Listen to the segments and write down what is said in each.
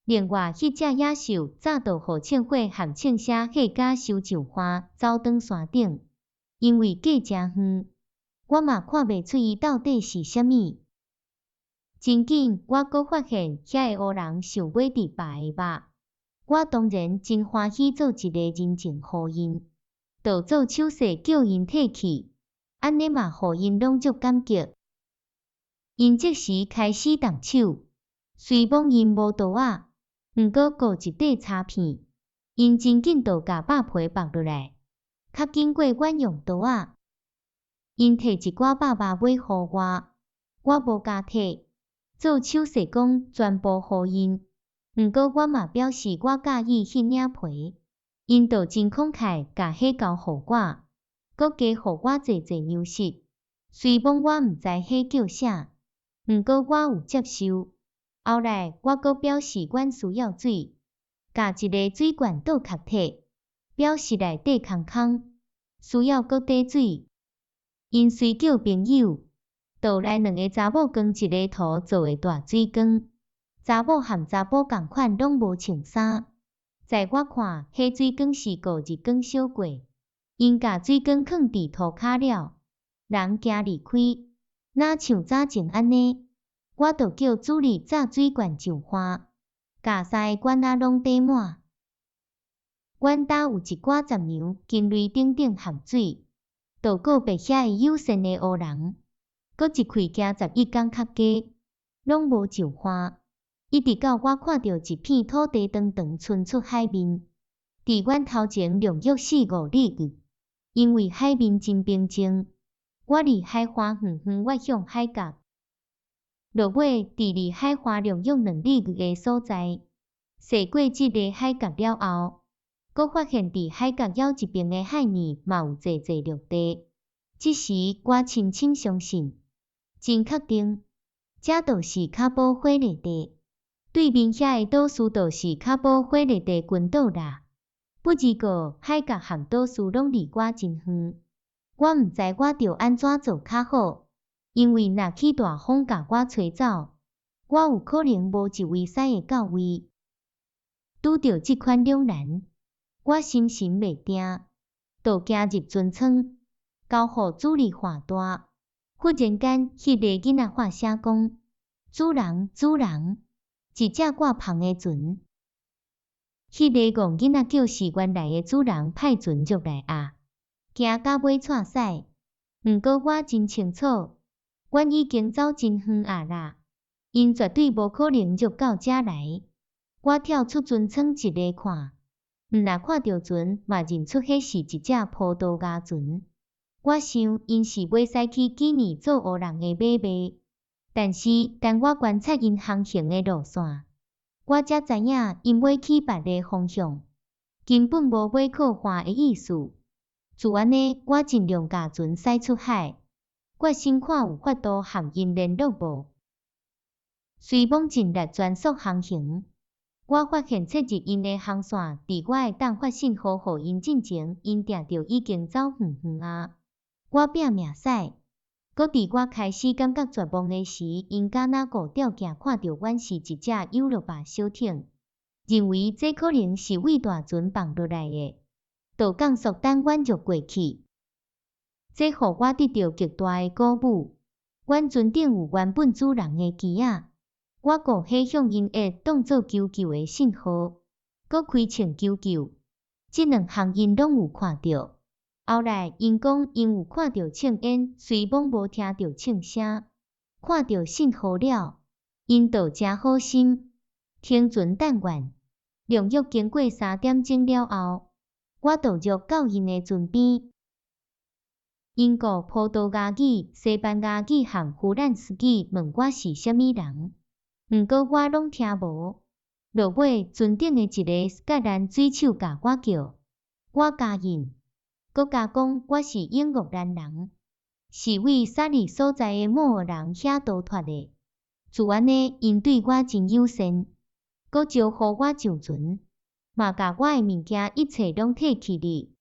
另外，迄只野兽早就互庆火含庆写火甲收上花，走转山顶。因为隔诚远，我嘛看袂出伊到底是啥物。真紧，我阁发现遐个乌人想买伫别个肉，我当然真欢喜做一个人情互因，就做手势叫因退去，安尼嘛互因拢足感激。因即时开始动手，虽摸因无刀仔，毋过顾一块插片，因真紧就甲肉皮剥落来，较紧过阮用刀仔。因摕一寡肉买互我无甲摕。做手势讲全部互因，毋过我嘛表示我介意迄领皮，因就真慷慨甲迄交互我，搁加互我济济粮食。虽讲我毋知迄叫啥，毋过我有接受。后来我搁表示阮需要水，甲一个水罐倒壳摕，表示内底空空，需要搁底水。因虽叫朋友。倒来2个查某扛一个土做的大水缸，查某含查甫共款拢无穿衫。在我看，迄水缸是故日光烧过，因甲水缸放伫涂骹了，人行离开，哪像早前安尼，我就叫主理炸水罐上花，甲3个罐仔拢底满。阮家有一寡杂粮，金雷顶顶含水，就告别遐个友善的乌人。搁一开行11天较加，拢无上花，一直到我看到一片土地长长伸出海面，伫阮头前连续4、5日，因为海面真平静，我离海花远远望向海角。落尾伫离海花连续2日的所在，驶过即个海角了后，搁发现伫海角舀一边的海面嘛有济济绿地，即时我深深相信。真确定，这就是卡宝火热地。对面遐个岛屿就是卡宝火热地群岛啦。不过海角和岛屿拢离我真远，我毋知我着安怎做较好，因为若起大风甲我吹走，我有可能无一位使会到位。拄着即款两难，我心神袂定，就行入船舱，交互主理画大。忽然间，迄个囡仔发声讲：“主人，主人，一只挂篷的船。”迄个戆囡仔就是原来的主人派船入来啊，行到尾串驶。毋过我真清楚，阮已经走真远啊啦，因绝对无可能入到遮来。我跳出船舱一个看，毋但看到船，嘛认出迄是一只葡萄牙船。我想，因是要驶去纪念做乌人的买卖，但是等我观察因航行的路线，我才知影因要去别个方向，根本无要靠岸的意思。自安尼，我尽量甲船驶出海，决心看有法度和因联络无。随猛尽力全速航行，我发现切入因的航线，伫我会当发信号互因进前，因定着已经走远远啊。我拼命驶，搁伫我开始感觉绝望的时，因敢若顾吊镜看到阮是一只游乐吧小艇，认为这可能是为大船放落来的，就降速等阮入过去。这互我得到极大的鼓舞。阮船顶有原本主人的旗仔，我顾迄向因会当作求救的信号，搁开枪求救。这2项因拢有看到。后来，因讲因有看到枪烟，虽猛无听到枪声，看到信号了，因就真好心，停船等援。连续经过3点钟了后，我就入到因的船边。因讲葡萄牙语、西班牙语和弗兰斯语问我是啥物人，毋过我拢听无。落尾，船顶的一个格兰水手甲我叫，我答应。搁加讲我是英国人，是为沙里所在的某个人遐逃脱的。自安尼，因对我真友善，搁招呼我上船，嘛甲我的物件一切拢摕去哩。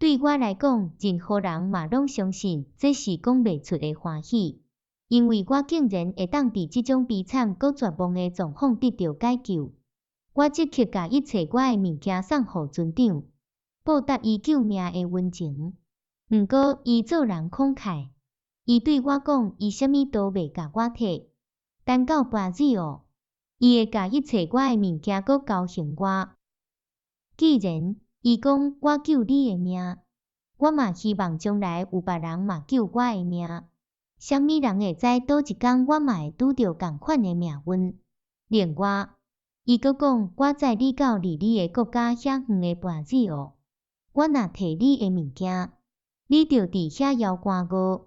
对我来讲，任何人嘛拢相信这是讲袂出的欢喜。因为我竟然会当伫即种悲惨搁绝望的状况得到解救。我即刻甲伊找我的物件送互村长，报答伊救命的温情。毋过伊做人慷慨，伊对我讲伊啥物都袂甲我摕，等到半日哦，伊会甲伊找我的物件搁交还我。既然伊讲我救你的命，我嘛希望将来有别人嘛救我的命。啥物人会知倒一天我嘛会拄着共款的命运？另外，伊阁讲我载你到离你的国家遐远的半日哦，我若摕你的物件，你着伫遐枵寒饿，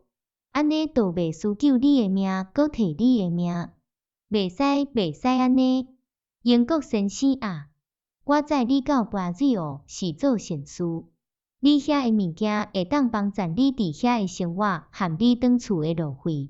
安尼就袂输救你的命，阁摕你的命，袂使安尼。英国先生啊，我载你到半日哦是做善事。你遐的物件会当帮助你伫遐的生活，含你转厝的路费。